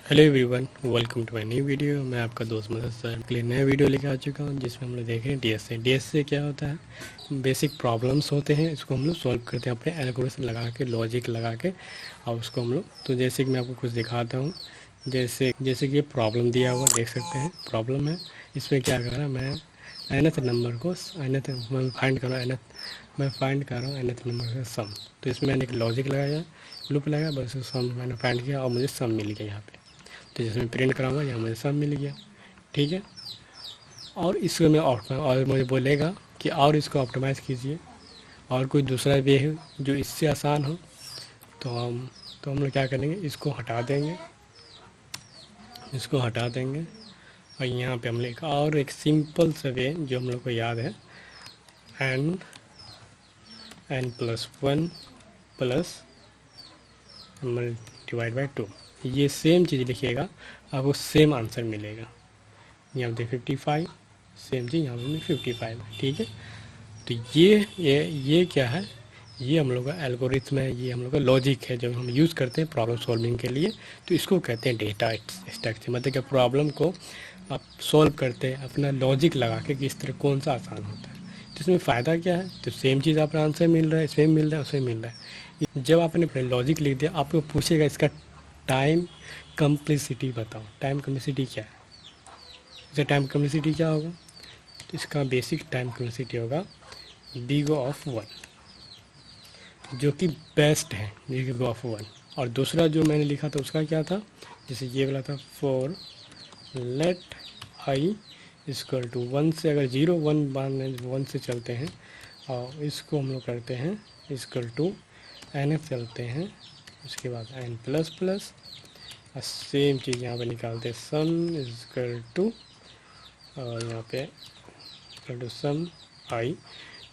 Hello everyone, welcome to my new video. मैं आपका दोस्त मदद सर के लिए नया वीडियो लेकर आ चुका हूं, जिसमें हम लोग देख रहे हैं डीएस से क्या होता है। बेसिक प्रॉब्लम्स होते हैं, इसको हम लोग सॉल्व करते हैं अपने एल्गोरिथम लगा के, लॉजिक लगा के, और उसको हम लोग तो जैसे कि मैं आपको कुछ दिखाता हूं। जैसे जैसे कि ये प्रॉब्लम दिया हुआ देख सकते हैं, प्रॉब्लम है। इसमें क्या कर रहा है, मैं nth नंबर को मैं फाइंड कर रहा हूँ nth नंबर का सम। तो इसमें मैंने एक लॉजिक लगाया, लूप लगाया, बस सम मैंने फाइंड किया और मुझे सम मिल गया यहाँ पे। तो जिसमें प्रिंट कराऊंगा यहाँ मुझे सब मिल गया, ठीक है। और इसको मैं और मुझे बोलेगा कि और इसको ऑप्टिमाइज़ कीजिए, और कोई दूसरा वे है जो इससे आसान हो। तो हम लोग क्या करेंगे, इसको हटा देंगे, और यहाँ पे हम लोग और एक सिंपल सा वे जो हम लोग को याद है, n+1 प्लस डिवाइड बाई 2। ये सेम चीज़ लिखिएगा, आपको सेम आंसर मिलेगा। यहाँ पे 55, सेम चीज़ यहाँ पे 55, ठीक है। तो ये क्या है, ये हम लोग का एल्गोरिथम है, ये हम लोग का लॉजिक है जो हम यूज़ करते हैं प्रॉब्लम सॉल्विंग के लिए। तो इसको कहते हैं डेटा स्ट्रक्चर, मतलब कि प्रॉब्लम को आप सॉल्व करते हैं अपना लॉजिक लगा के कि इस तरह कौन सा आसान होता है। तो इसमें फ़ायदा क्या है, तो सेम चीज़ आपका आंसर मिल रहा है, सेम मिल रहा है, उसमें मिल रहा है। जब आपने लॉजिक लिख दिया, आपको पूछेगा इसका टाइम कम्प्लेक्सिटी बताओ। टाइम कम्प्लेक्सिटी क्या है, इसका टाइम कम्प्लेक्सिटी क्या होगा, तो इसका बेसिक टाइम कम्प्लेक्सिटी होगा big O(1), जो कि बेस्ट है big O(1). और दूसरा जो मैंने लिखा था उसका क्या था, जैसे ये वाला था for let i equal to 1 से, अगर 0 1 से चलते हैं, और इसको हम लोग करते हैं इक्वल टू n चलते हैं, उसके बाद n प्लस प्लस, और सेम चीज़ यहाँ पे निकालते हैं सम इक्वल टू, और यहाँ पे इक्वल टू सम i।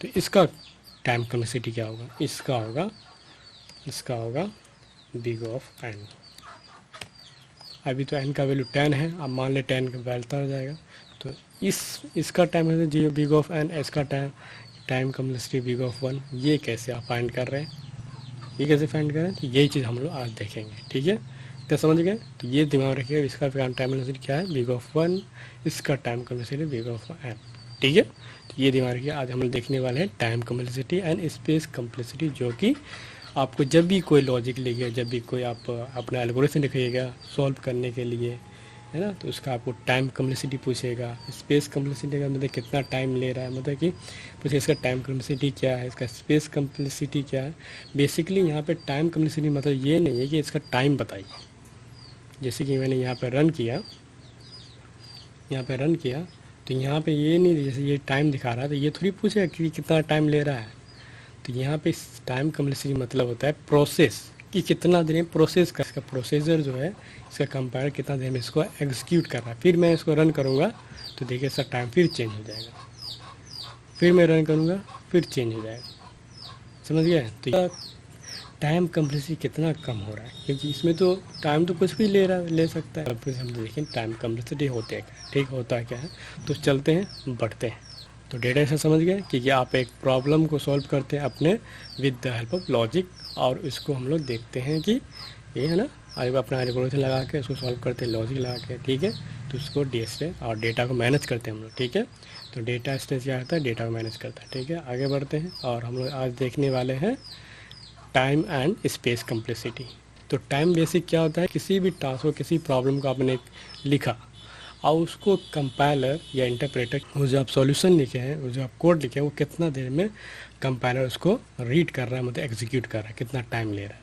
तो इसका टाइम कम्प्लेक्सिटी क्या होगा, इसका होगा big O(n). अभी तो n का वैल्यू 10 है, अब मान ले 10 का बढ़ता हो जाएगा, तो इसका टाइम है जी big O(n), इसका टाइम कम्प्लेक्सिटी big O(1). ये कैसे आप फाइंड कर रहे हैं, ये कैसे फाइंड करें, तो यही चीज़ हम लोग आज देखेंगे, ठीक है। क्या समझ गए, तो ये दिमाग रखिएगा, इसका टाइम कम्प्लेक्सिटी क्या है big O(1), इसका टाइम कम्प्लेक्सिटी big O(n), ठीक है। तो ये दिमाग रखिए, आज हम लोग देखने वाले हैं time complexity and space complexity, जो कि आपको जब भी कोई लॉजिक लिखिएगा, जब भी कोई आप अपना एल्गोरिथम लिखिएगा सॉल्व करने के लिए, है ना, तो उसका आपको टाइम कम्प्लेक्सिटी पूछेगा। स्पेस कम्प्लेक्सिटी का मतलब कितना टाइम ले रहा है, मतलब कि पूछे इसका टाइम कम्प्लेक्सिटी क्या है, इसका स्पेस कम्प्लेक्सिटी क्या है। बेसिकली यहाँ पे टाइम कम्प्लेक्सिटी मतलब ये नहीं है कि इसका टाइम बताइए। जैसे कि मैंने यहाँ पर रन किया, तो यहाँ पे ये नहीं, जैसे ये टाइम दिखा रहा है, तो ये थोड़ी पूछेगा कि कितना टाइम ले रहा है। तो यहाँ पे टाइम कम्प्लेक्सिटी मतलब होता है प्रोसेस, कि कितना देर में प्रोसेस का, इसका प्रोसेसर जो है, इसका कंपाइलर कितना देर में इसको एग्जीक्यूट कर रहा है। फिर मैं इसको रन करूँगा तो देखिए इसका टाइम फिर चेंज हो जाएगा, फिर मैं रन करूँगा फिर चेंज हो जाएगा, समझ गए। तो टाइम कम्प्लेक्सिटी कितना कम हो रहा है, क्योंकि इसमें तो टाइम तो कुछ भी ले सकता है। अब हम देखें टाइम कम्प्लेक्सिटी होते हैं क्या, ठीक होता है क्या है। तो चलते हैं, बढ़ते हैं। तो डेटा ऐसा समझ गए कि आप एक प्रॉब्लम को सॉल्व करते हैं अपने with the help of logic, और इसको हम लोग देखते हैं कि ये है ना, आज अपना एल्गोरिथम लगा के उसको सॉल्व करते हैं लॉजिक लगा के, ठीक है। तो उसको डीएस से और डेटा को मैनेज करते हैं हम लोग, ठीक है। तो डेटा स्टेज क्या होता है, डेटा को मैनेज करता है, ठीक है। आगे बढ़ते हैं, और हम लोग आज देखने वाले हैं टाइम एंड स्पेस कम्प्लेक्सिटी। तो टाइम बेसिक क्या होता है, किसी भी टास्क को, किसी प्रॉब्लम को आपने लिखा और उसको कंपाइलर या इंटरप्रेटर, वो जो आप सॉल्यूशन लिखे हैं, वो जो आप कोड लिखे हैं, वो कितना देर में कंपाइलर उसको रीड कर रहा है, मतलब एग्जीक्यूट कर रहा है, कितना टाइम ले रहा है,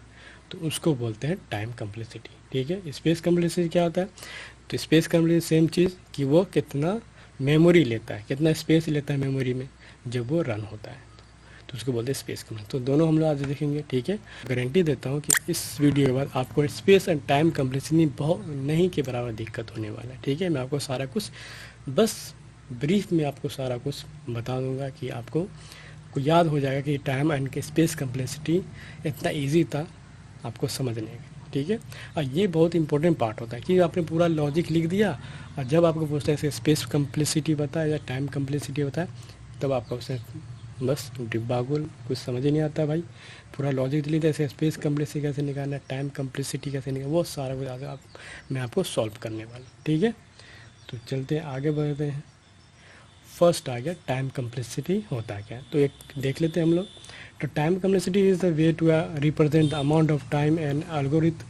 तो उसको बोलते हैं टाइम कम्प्लेक्सिटी, ठीक है। स्पेस कम्प्लेक्सिटी क्या होता है, तो स्पेस कम्प्लेक्सिटी सेम चीज़ कि वो कितना मेमोरी लेता है, कितना स्पेस लेता है मेमोरी में जब वो रन होता है, तो उसको बोलते हैं स्पेस कम्प्लेक्सिटी। तो दोनों हम लोग आज देखेंगे, ठीक है। गारंटी देता हूँ कि इस वीडियो के बाद आपको स्पेस एंड टाइम कम्प्लेक्सिटी बहुत नहीं के बराबर दिक्कत होने वाला है, ठीक है। मैं आपको सारा कुछ बस ब्रीफ में आपको सारा कुछ बता दूंगा कि आपको याद हो जाएगा कि टाइम एंड स्पेस कम्प्लेक्सिटी इतना ईजी था आपको समझने का, ठीक है। और ये बहुत इंपॉर्टेंट पार्ट होता है कि आपने पूरा लॉजिक लिख दिया, और जब आपको पूछता है स्पेस कम्प्लेक्सिटी बताए या टाइम कम्प्लेक्सिटी बताए, तब आपका उससे बस डिब्बा गोल, कुछ समझ ही नहीं आता भाई। पूरा लॉजिक दिल्ली ऐसे स्पेस कम्प्लेक्सिटी कैसे निकालना है, टाइम कम्प्लेक्सिटी कैसे निकालना, वो सारा कुछ आज मैं आपको सॉल्व करने वाला, ठीक है। तो चलते हैं आगे बढ़ते हैं। फर्स्ट आ गया टाइम कम्प्लेक्सिटी होता क्या है, तो एक देख लेते हैं हम लोग। तो time complexity is the way to represent the amount of time and algorithm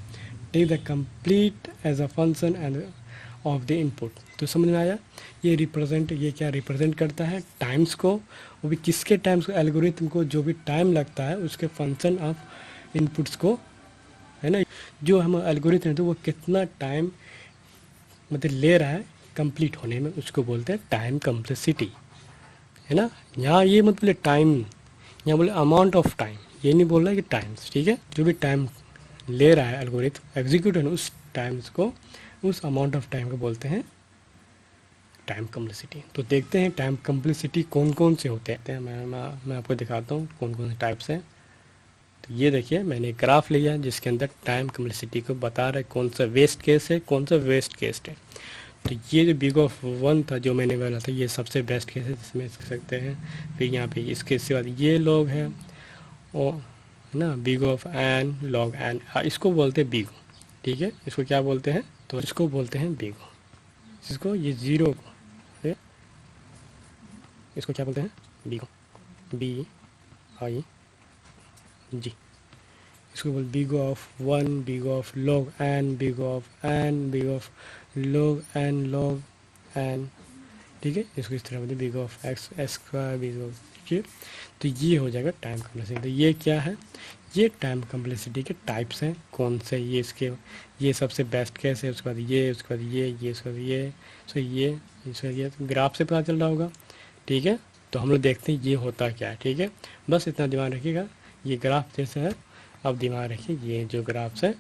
take the complete as a function and of the input. तो समझ में आया, ये क्या रिप्रेजेंट करता है टाइम्स को, वो भी किसके टाइम्स को, एल्गोरिथम को, जो भी टाइम लगता है उसके फंक्शन ऑफ इनपुट्स को, है ना। जो हम एल्गोरिथम है तो वो कितना टाइम मतलब ले रहा है कंप्लीट होने में, उसको बोलते हैं टाइम कम्प्लेक्सिटी, है ना। यहाँ ये मत बोले टाइम, यहाँ बोले अमाउंट ऑफ टाइम, ये नहीं बोल रहा है कि टाइम्स, ठीक है। जो भी टाइम ले रहा है एल्गोरिथम एग्जीक्यूट है उस टाइम्स को, उस अमाउंट ऑफ टाइम को बोलते हैं टाइम कम्प्लेक्सिटी। तो देखते हैं टाइम कम्प्लेक्सिटी कौन कौन से होते हैं। मैं आपको दिखाता हूँ कौन कौन से टाइप्स हैं। तो ये देखिए मैंने एक ग्राफ लिया है जिसके अंदर टाइम कम्प्लेक्सिटी को बता रहा है कौन सा वेस्ट केस है, कौन सा वेस्ट केस है। तो ये जो बिग ऑफ 1 था जो मैंने बोला था, ये सबसे बेस्ट केस है जिसमें देख सकते हैं। फिर यहाँ पे इसके सिवा ये लॉग है और ना big of N log N, इसको बोलते हैं बिगो, ठीक है। इसको क्या बोलते हैं, तो इसको बोलते हैं बिगो। इसको ये जीरो को इसको क्या बोलते हैं, बिगो, बी आई जी। इसको बोल big of 1, big of log N, big of N, big of log N, ठीक है। इसको इस तरह बोलते big of X square, big of ये। तो ये हो जाएगा टाइम कम्प्लेक्सिटी। तो ये क्या है, ये टाइम कम्प्लेक्सिटी के टाइप्स हैं कौन से, ये इसके ये सबसे बेस्ट केस है, उसके बाद ये, उसके बाद ये उसके बाद ये, सो ये इसका ये तो ग्राफ से पता चल रहा होगा, ठीक है। तो हम लोग देखते हैं ये होता क्या है, ठीक है। बस इतना दिमाग रखिएगा, ये ग्राफ जैसे है। अब दिमाग रखिए ये जो ग्राफ्स है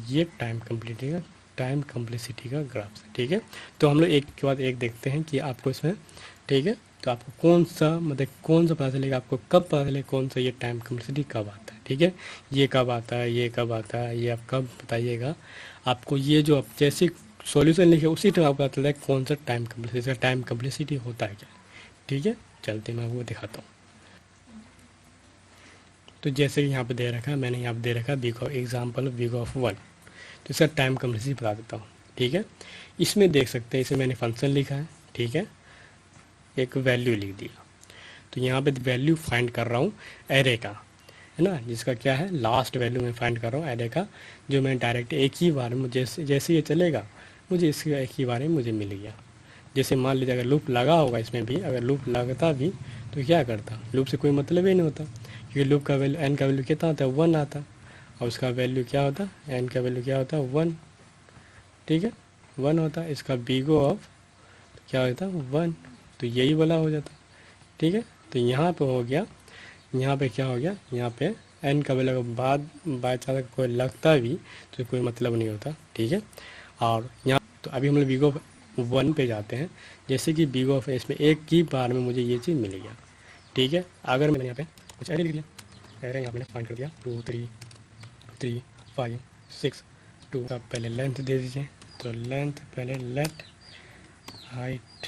ये टाइम कम्प्लेक्सिटी का ग्राफ है, ठीक है। तो हम लोग एक के बाद एक देखते हैं कि आपको इसमें, ठीक है। तो आपको कौन सा मतलब कौन सा पता चलेगा, आपको कब पता चलेगा कौन सा ये टाइम कम्प्लेक्सिटी कब आता है, ठीक है। ये कब आता है, ये कब आता है, ये आप कब बताइएगा। आपको ये जो आप जैसे सॉल्यूशन लिखे उसी टाइम आपको पता चलता है कौन सा टाइम कम्प्लेक्सिटी होता है क्या, ठीक है। चलते मैं आपको दिखाता हूँ। तो जैसे कि यहाँ पे दे रखा है, मैंने यहाँ पे दे रखा है big of example big of 1। तो इसका टाइम कम्प्लेक्सिटी बता देता हूँ, ठीक है। इसमें देख सकते हैं, इसे मैंने फंक्शन लिखा है, ठीक है, एक वैल्यू लिख दिया। तो यहाँ पे वैल्यू फाइंड कर रहा हूँ एरे का, है ना, जिसका क्या है लास्ट वैल्यू मैं फाइंड कर रहा हूँ एरे का, जो मैं डायरेक्ट एक ही बार में जैसे ये चलेगा मुझे इसके एक ही बार में मुझे मिल गया। जैसे मान लीजिए अगर लूप लगा होगा इसमें भी, अगर लूप लगता भी तो क्या करता, लूप से कोई मतलब ही नहीं होता, क्योंकि लूप का वैल्यू एन का वैल्यू कितना होता है 1 आता, और उसका वैल्यू क्या होता है, एन का वैल्यू क्या होता है 1, ठीक है 1 होता है। इसका बिगो ऑफ क्या होता है 1, तो यही वाला हो जाता, ठीक है। तो यहाँ पे हो गया, यहाँ पे क्या हो गया, यहाँ पे एन का वैल्यू बाद बाई चांस कोई लगता भी तो कोई मतलब नहीं होता, ठीक है। और यहाँ तो अभी हम लोग बिग ऑफ 1 पे जाते हैं। जैसे कि बिग ऑफ इसमें एक ही बार में मुझे ये चीज़ मिल गया, ठीक है। अगर मैंने यहाँ पे कुछ एरे लिख लिया, एरे यहाँ मैंने फाइंड कर दिया 2 3 3 5 6 2 का पहले लेंथ दे दीजिए। तो लेंथ पहले let height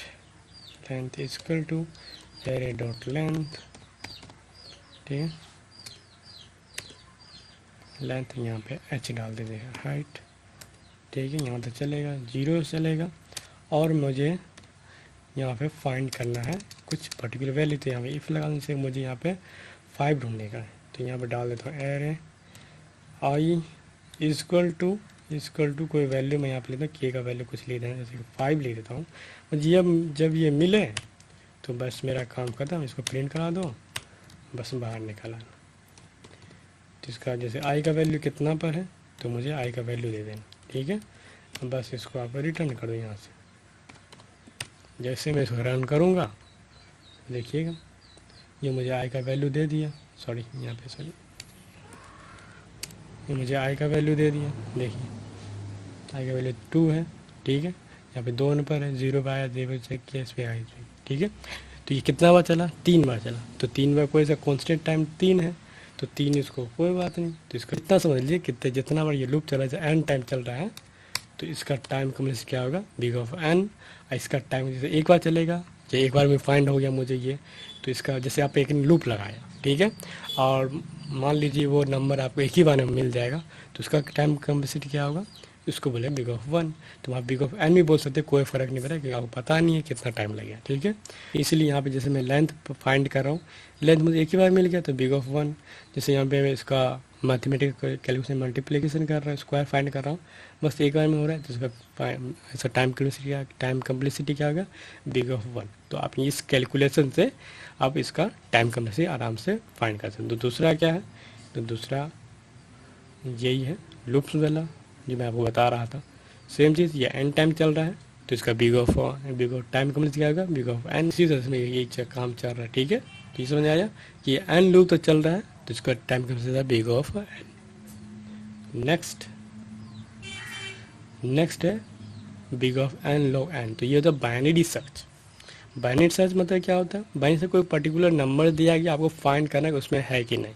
length equal to array dot length, ठीक है। लेंथ यहाँ पे एच डाल दीजिएगा, हाइट, ठीक है। यहाँ तक चलेगा, 0 चलेगा। और मुझे यहाँ पे फाइंड करना है कुछ पर्टिकुलर वैल्यू, तो यहाँ पे इफ़ लगाने से मुझे यहाँ पे 5 ढूंढने का है। तो यहाँ पे डाल देता हूँ एरे आई इक्वल टू कोई वैल्यू मैं यहाँ पे लेता हूँ, के का वैल्यू कुछ ले देना, जैसे 5 ले देता हूँ। मुझे जब ये मिले तो बस मेरा काम खत्म, इसको प्रिंट करा दो, बस बाहर निकाला। तो इसका जैसे आई का वैल्यू कितना पर है तो मुझे आई का वैल्यू दे देना, ठीक है। बस इसको आप रिटर्न कर दो यहाँ से। जैसे मैं इसको रन करूँगा देखिएगा ये मुझे आई का वैल्यू दे दिया, सॉरी यहाँ पे सॉरी ये मुझे आई का वैल्यू दे दिया, देखिए आई का वैल्यू 2 है, ठीक है। यहाँ पे 2 पर है, 0 पर आया, 0 चेक किया, इस पर आई, ठीक है। तो ये कितना बार चला, 3 बार चला। तो 3 बार कोई सा कॉन्स्टेंट टाइम 3 है, तो 3 इसको कोई बात नहीं। तो इसको इतना समझ लीजिए कितने जितना बार ये लूप चला जाए एन टाइम चल रहा है तो इसका टाइम कम्प्लेक्सिटी क्या होगा बिग ऑफ एन। इसका टाइम जैसे एक बार चलेगा ये एक बार में फाइंड हो गया मुझे ये, तो इसका जैसे आप एक लूप लगाया, ठीक है, और मान लीजिए वो नंबर आपको एक ही बार में मिल जाएगा, तो उसका टाइम कम्प्लेक्सिटी क्या होगा, इसको बोले बिग ऑफ 1। तो आप बिग ऑफ एन भी बोल सकते हैं, कोई फ़र्क नहीं पड़ेगा, क्योंकि आपको पता नहीं है कितना टाइम लगेगा, ठीक है। इसीलिए यहाँ पे जैसे मैं लेंथ फाइंड कर रहा हूँ, लेंथ मुझे एक ही बार मिल गया तो बिग ऑफ 1। जैसे यहाँ पे मैं इसका मैथमेटिकल कैलकुलेशन मल्टीप्लिकेशन कर रहा हूँ, स्क्वायर फाइंड कर रहा हूँ, बस एक बार में हो रहा है, तो इसका ऐसा टाइम कम्प्लेक्सिटी क्या होगा, बिग ऑफ 1। तो आप इस कैलकुलेशन से आप इसका टाइम कम्प्लेक्सिटी आराम से फाइंड कर सकते हैं। तो दूसरा क्या है, तो दूसरा यही है लूप्स वाला जो मैं आपको बता रहा था। सेम चीज़, ये एन टाइम चल रहा है, तो इसका बिग ऑफ टाइम कम्प्लेक्सिटी क्या होगा, बिग ऑफ एन। इसी तरह से यही काम चल रहा है, ठीक है। तो ये समझ आया कि एन लूप तो चल रहा है, तो इसका time complexity big of n. Next है big of N log N. तो ये होता है बाइनरी सर्च। बाइनरी सर्च मतलब क्या होता है, बाइनरी से कोई पर्टिकुलर नंबर दिया गया, आपको फाइंड करना है कि उसमें है कि नहीं।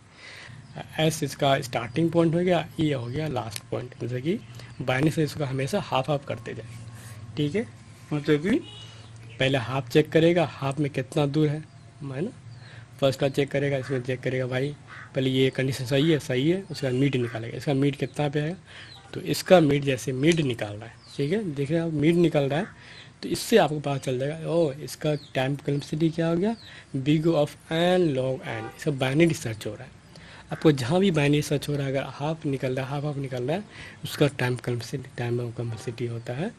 एस इसका स्टार्टिंग पॉइंट हो गया, ई हो गया लास्ट पॉइंट, जैसे कि बाइनरी से इसको हमेशा हाफ हाफ करते जाएगा, ठीक है। मतलब कि पहले हाफ चेक करेगा, हाफ में कितना दूर है ना, फर्स्ट का चेक करेगा, इसमें चेक करेगा भाई पहले ये कंडीशन सही है, उसके बाद मीड निकालेगा, इसका मीड कितना पे है, तो इसका मीड जैसे मीड निकाल रहा है, ठीक है, देख रहे हैं आप मीड निकल रहा है, तो इससे आपको पता चल जाएगा ओ इसका टाइम कम्प्लेक्सिटी क्या हो गया, big of N log N. इसका बाइनरी सर्च हो रहा है, आपको जहाँ भी बाइनरी सर्च हो रहा है, अगर हाफ निकल रहा है, हाफ निकल रहा है, उसका टाइम कम्प्लेक्सिटी होता है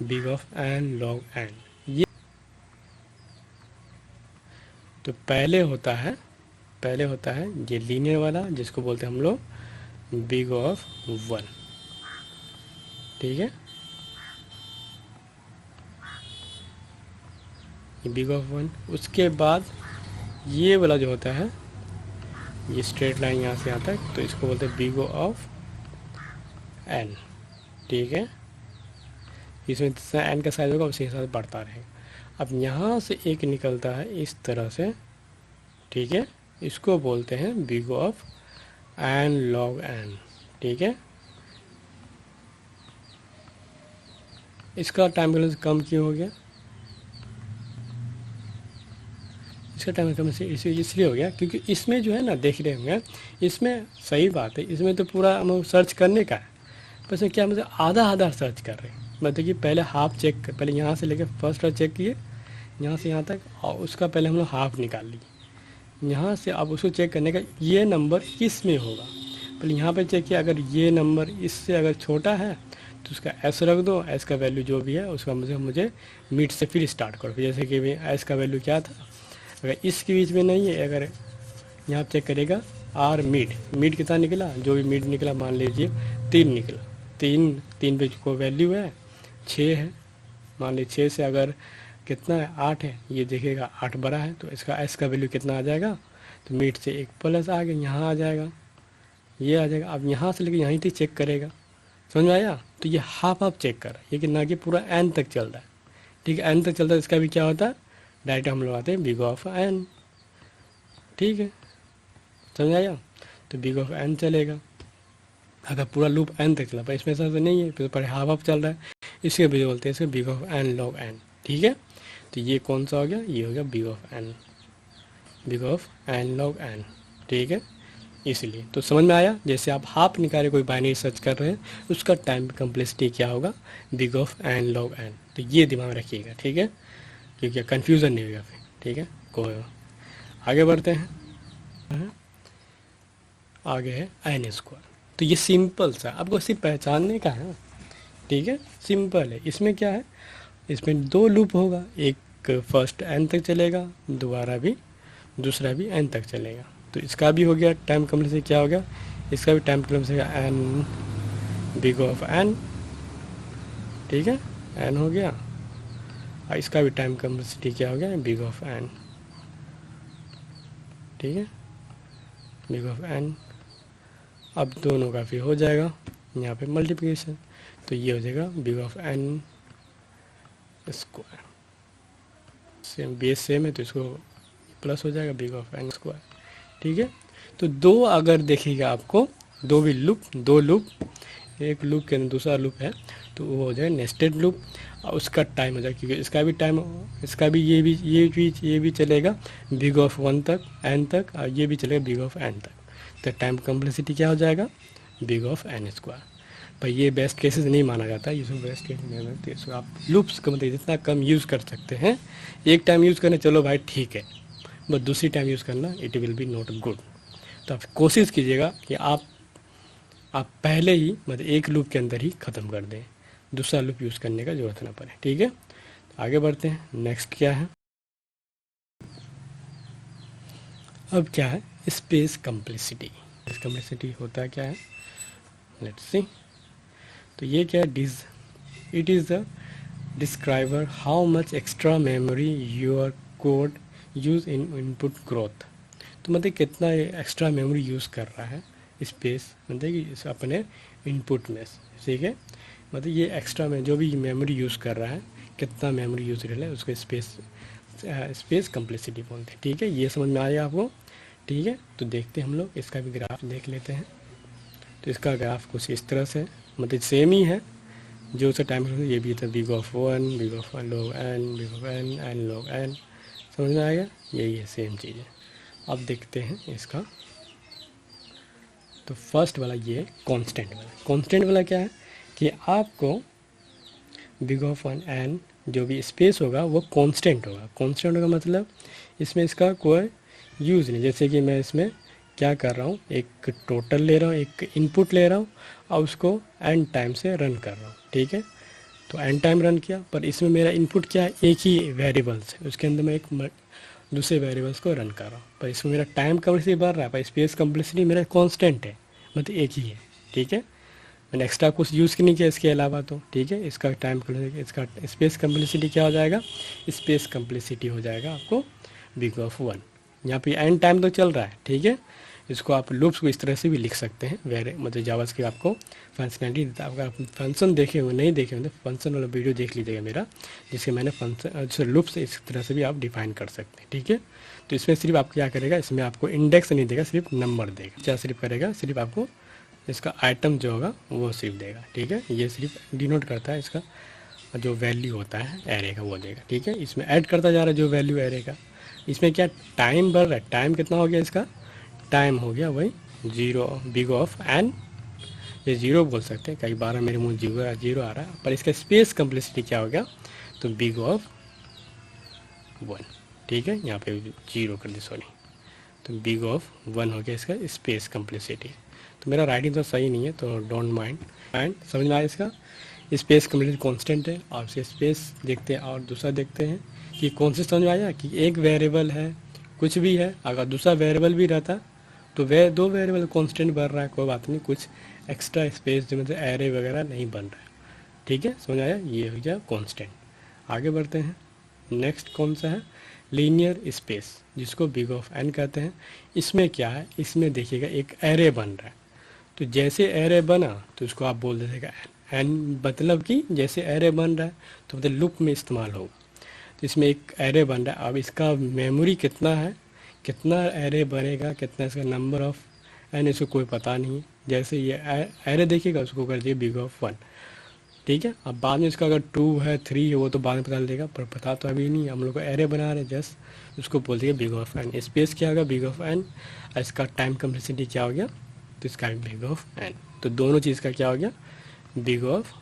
big of N log N. ये तो पहले होता है ये लीनियर वाला, जिसको बोलते हैं हम लोग बिग ऑफ 1, ठीक है, बिग ऑफ 1। उसके बाद ये वाला जो होता है, ये स्ट्रेट लाइन यहाँ से आता है, तो इसको बोलते हैं बिग ऑफ एन, ठीक है। इसमें जितना एन का साइज होगा उसी के साथ बढ़ता रहेगा। अब यहाँ से एक निकलता है इस तरह से, ठीक है, इसको बोलते हैं big of N log N, ठीक है। इसका टाइम बैलेंस कम क्यों हो गया, इसका टाइम कम इसलिए हो गया क्योंकि इसमें जो है ना, देख रहे होंगे, इसमें सही बात है, इसमें तो पूरा हम सर्च करने का है, बस क्या मतलब आधा सर्च कर रहे हैं, मतलब कि पहले हाफ चेक पहले यहाँ से लेकर फर्स्ट का चेक किए, यहाँ से यहाँ तक, और उसका पहले हम लोग हाफ निकाल लिए, यहाँ से अब उसको चेक करने का ये नंबर किस में होगा, पहले यहाँ पे चेक किया, अगर ये नंबर इससे अगर छोटा है तो उसका एस रख दो, एस का वैल्यू जो भी है उसका मुझे मीट से फिर स्टार्ट करो, जैसे कि एस का वैल्यू क्या था, अगर इसके बीच में नहीं है, अगर यहाँ चेक करेगा आर मीड कितना निकला, जो भी मीड निकला मान लीजिए 3 निकला, तीन पे कोई वैल्यू है 6 है, मान लीजिए 6 से अगर कितना है 8 है, ये देखेगा 8 बड़ा है, तो इसका एस का वैल्यू कितना आ जाएगा, तो मीड से एक प्लस आ गया, यहाँ आ जाएगा, ये आ जाएगा। अब यहाँ से लेकर यहीं तक चेक करेगा, समझ में आया। तो ये हाफ चेक कर रहा है, लेकिन ना कि पूरा एन तक चल रहा है, ठीक है, एन तक चलता है, इसका भी क्या होता है, डायरेक्ट हम लोग आते हैं बिग ऑफ एन, ठीक है, समझ आया। तो बिग ऑफ एन चलेगा अगर पूरा लूप एन तक चला, पर इसमें ऐसा तो नहीं है, फिर पर हाफ चल रहा है, इसके भी बोलते हैं इसको big of N log N, ठीक है। तो ये कौन सा हो गया, ये हो गया big of N log N, ठीक है। इसलिए तो समझ में आया, जैसे आप हाफ निकाले कोई बाइनरी सर्च कर रहे हैं, उसका टाइम कम्प्लेक्सिटी क्या होगा, big of N log N. तो ये दिमाग रखिएगा, ठीक है, क्योंकि कन्फ्यूज़न नहीं होगा फिर, ठीक है। कोई आगे बढ़ते हैं, आगे है एन स्क्वायर। तो ये सिंपल सा आपको सिर्फ पहचानने का है, ठीक है, सिंपल है। इसमें क्या है, इसमें 2 लूप होगा, एक फर्स्ट एन तक चलेगा, दूसरा भी एन तक चलेगा। तो इसका भी हो गया टाइम कम्प्लेक्सिटी क्या हो गया, इसका भी time complexity N big of N, ठीक है, एन हो गया, और इसका भी टाइम कम्प्लेक्सिटी क्या हो गया, बिग ऑफ एन, ठीक है, बिग ऑफ एन। अब दोनों का फिर हो जाएगा यहाँ पे मल्टीप्लिकेशन, तो ये हो जाएगा big of N square, same base same है तो इसको प्लस हो जाएगा बिग ऑफ एन स्क्वायर, ठीक है। तो 2 अगर देखिएगा आपको, 2 लूप एक लूप के अंदर दूसरा लूप है तो वो हो जाए नेस्टेड लूप, और उसका टाइम हो जाए, क्योंकि इसका भी टाइम, इसका भी ये भी चलेगा बिग ऑफ 1 तक एन तक, और ये भी चलेगा बिग ऑफ एन तक। तो टाइम कम्प्लेक्सिटी क्या हो जाएगा, बिग ऑफ एन स्क्वायर। भाई ये बेस्ट केसेस नहीं माना जाता, ये सब बेस्ट केसेस नहीं मानते, इसको आप लूप्स का मतलब जितना कम यूज़ कर सकते हैं। एक टाइम यूज़ करने चलो भाई ठीक है, बट दूसरी टाइम यूज़ करना it will be not good. तो आप कोशिश कीजिएगा कि आप पहले ही मतलब एक लूप के अंदर ही ख़त्म कर दें, दूसरा लूप यूज़ करने का ज़रूरत ना पड़े। ठीक है, तो आगे बढ़ते हैं। नेक्स्ट क्या है, अब क्या है स्पेस कम्प्लेक्सिटी। स्पेस कम्प्लेक्सिटी होता क्या है, लेट्स सी। तो ये क्या है, it is the describer how much extra memory your code use in input growth. तो मतलब कितना एक्स्ट्रा मेमोरी यूज़ कर रहा है स्पेस, मतलब कि इस अपने इनपुट में, ठीक है। मतलब ये एक्स्ट्रा में जो भी मेमोरी यूज़ कर रहा है, कितना मेमोरी यूज़ कर रहा है, उसको स्पेस कम्प्लेक्सिटी बोलते हैं। ठीक है, ये समझ में आया आपको। ठीक है, तो देखते हैं हम लोग इसका भी ग्राफ देख लेते हैं। तो इसका ग्राफ कुछ इस तरह से, मतलब सेम ही है जो उसका टाइम, ये भी था big of 1, big of log N, big of N log N. समझ में आएगा, यही है, सेम चीज़ है। अब देखते हैं इसका। तो फर्स्ट वाला ये कांस्टेंट वाला क्या है कि आपको बिग ऑफ 1 एन जो भी स्पेस होगा वो कांस्टेंट होगा। कांस्टेंट होगा मतलब इसमें इसका कोई यूज़ नहीं। जैसे कि मैं इसमें क्या कर रहा हूँ, एक टोटल ले रहा हूँ, एक इनपुट ले रहा हूँ और उसको एन टाइम से रन कर रहा हूँ। ठीक है, तो एन टाइम रन किया, पर इसमें मेरा इनपुट क्या है, एक ही वेरिएबल्स है, उसके अंदर मैं एक दूसरे वेरिएबल्स को रन कर रहा हूँ। पर इसमें मेरा टाइम कम्प्लेक्सिटी बढ़ रहा है, पर स्पेस कम्प्लेक्सिटी मेरा कांस्टेंट है, मतलब एक ही है। ठीक है, मैंने एक्स्ट्रा कुछ यूज़ नहीं किया इसके अलावा। तो ठीक है, इसका इसका स्पेस कम्प्लेक्सिटी क्या हो जाएगा, स्पेस कम्प्लेक्सिटी हो जाएगा आपको बिग ऑफ 1। यहाँ पे एन टाइम तो चल रहा है। ठीक है, इसको आप लूप्स को इस तरह से भी लिख सकते हैं, मतलब जावास्क्रिप्ट आपको फंक्शनलिटी देता है। अगर आप फंक्शन देखे हुए नहीं देखे हुए तो फंक्शन वाला वीडियो देख लीजिएगा मेरा, जिससे मैंने फंक्शन लूप्स इस तरह से भी आप डिफाइन कर सकते हैं। ठीक है, तो इसमें सिर्फ आप क्या करेगा, इसमें आपको इंडेक्स नहीं देगा, सिर्फ नंबर देगा। क्या सिर्फ करेगा, सिर्फ आपको इसका आइटम जो होगा वो सिर्फ देगा। ठीक है, ये सिर्फ डिनोट करता है इसका जो वैल्यू होता है एरे का, वो देगा। ठीक है, इसमें ऐड करता जा रहा है जो वैल्यू एरे का। इसमें क्या टाइम बढ़ रहा है, टाइम कितना हो गया इसका, टाइम हो गया वही 0 बिग ऑफ एन, ये 0 बोल सकते हैं, कई बार मेरे मुँह 0 आ रहा है, पर इसका स्पेस कम्प्लेक्सिटी क्या हो गया, तो बिग ऑफ 1। ठीक है, यहाँ पे 0 कर दी, सॉरी, तो बिग ऑफ 1 हो गया इसका स्पेस कम्प्लेक्सिटी। तो मेरा राइटिंग तो सही नहीं है, तो डोंट माइंड। एंड समझ में आया इसका स्पेस कम्प्लेक्सिटी कांस्टेंट है। और उसके स्पेस देखते हैं और दूसरा देखते हैं कि कौन से समझ में आया कि एक वेरिएबल है, कुछ भी है, अगर दूसरा वेरिएबल भी रहता तो दो वेरिएबल कांस्टेंट बढ़ रहा है, कोई बात नहीं, कुछ एक्स्ट्रा स्पेस जो मतलब एरे वगैरह नहीं बन रहा है। ठीक है, समझ आया, ये हो गया कांस्टेंट। आगे बढ़ते हैं। नेक्स्ट कौन सा है, लीनियर स्पेस, जिसको बिग ऑफ एन कहते हैं। इसमें क्या है, इसमें देखिएगा एक एरे बन रहा है, तो जैसे एरे बना तो उसको आप बोल दीजिएगा एन, मतलब कि जैसे एरे बन रहा है तो मतलब लूप में इस्तेमाल होगा। तो इसमें एक एरे बन रहा है, अब इसका मेमोरी कितना है, कितना एरे बनेगा, कितना इसका नंबर ऑफ एन, इसको कोई पता नहीं है। जैसे ये एरे देखिएगा उसको कर दिए बिग ऑफ 1। ठीक है, अब बाद में इसका अगर 2 है 3 है वो तो बाद में पता चलेगा, पर पता तो अभी नहीं, हम लोग को एरे बना रहे जस्ट, उसको बोल दिए बिग ऑफ एन। स्पेस क्या होगा, बिग ऑफ एन। इसका टाइम कम्प्लेक्सिटी क्या हो गया, तो इसका बिग ऑफ एन। तो दोनों चीज़ का क्या हो गया, बिग ऑफ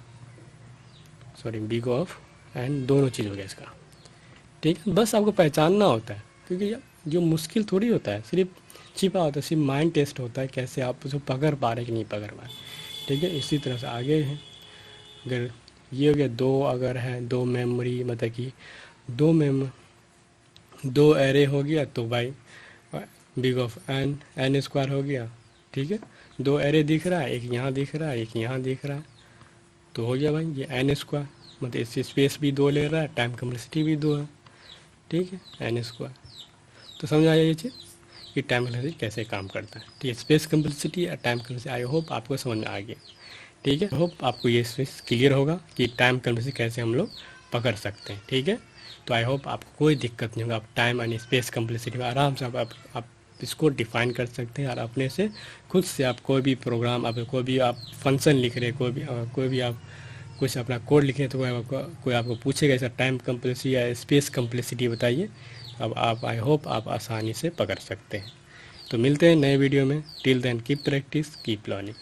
एन, दोनों चीज़ हो गया इसका। ठीक है, बस आपको पहचानना होता है, क्योंकि जो मुश्किल थोड़ी होता है, सिर्फ छिपा होता है, सिर्फ माइंड टेस्ट होता है, कैसे आप उसको पकड़ पा रहे कि नहीं पकड़ पा रहे। ठीक है, इसी तरह से आगे है। अगर ये हो गया 2, अगर है 2 मेमोरी, मतलब कि 2 एरे हो गया, तो भाई बिग ऑफ एन स्क्वायर हो गया। ठीक है, 2 एरे दिख रहा है, एक यहाँ दिख रहा है, एक यहाँ दिख रहा है, तो हो गया भाई ये एन स्क्वायर, मतलब इससे स्पेस भी 2 ले रहा है, टाइम कम्प्लेक्सिटी भी 2 है। ठीक है, एन स्क्वायर। तो समझ आया ये चीज़ कि टाइम कम्प्लेक्सिटी कैसे काम करता है। ठीक है, स्पेस कम्प्लेक्सिटी और टाइम कम्प्लेक्सिटी, आई होप आपको समझ में आ गया। ठीक है, होप आपको ये क्लियर होगा कि टाइम कम्प्लेक्सिटी कैसे हम लोग पकड़ सकते हैं। ठीक है, तो आई होप आपको कोई दिक्कत नहीं होगा, आप टाइम एंड स्पेस कम्प्लेक्सिटी में आराम से आप इसको डिफाइन कर सकते हैं और अपने से खुद से आप कोई भी प्रोग्राम, आप कोई भी आप फंक्शन लिख रहे हैं, कोई भी आप कुछ अपना कोड लिखें तो कोई आपको पूछेगा ऐसा टाइम कम्प्लेक्सिटी या स्पेस कम्प्लेक्सिटी बताइए, अब आप आई होप आप आसानी से पकड़ सकते हैं। तो मिलते हैं नए वीडियो में। Till then keep practice keep learning.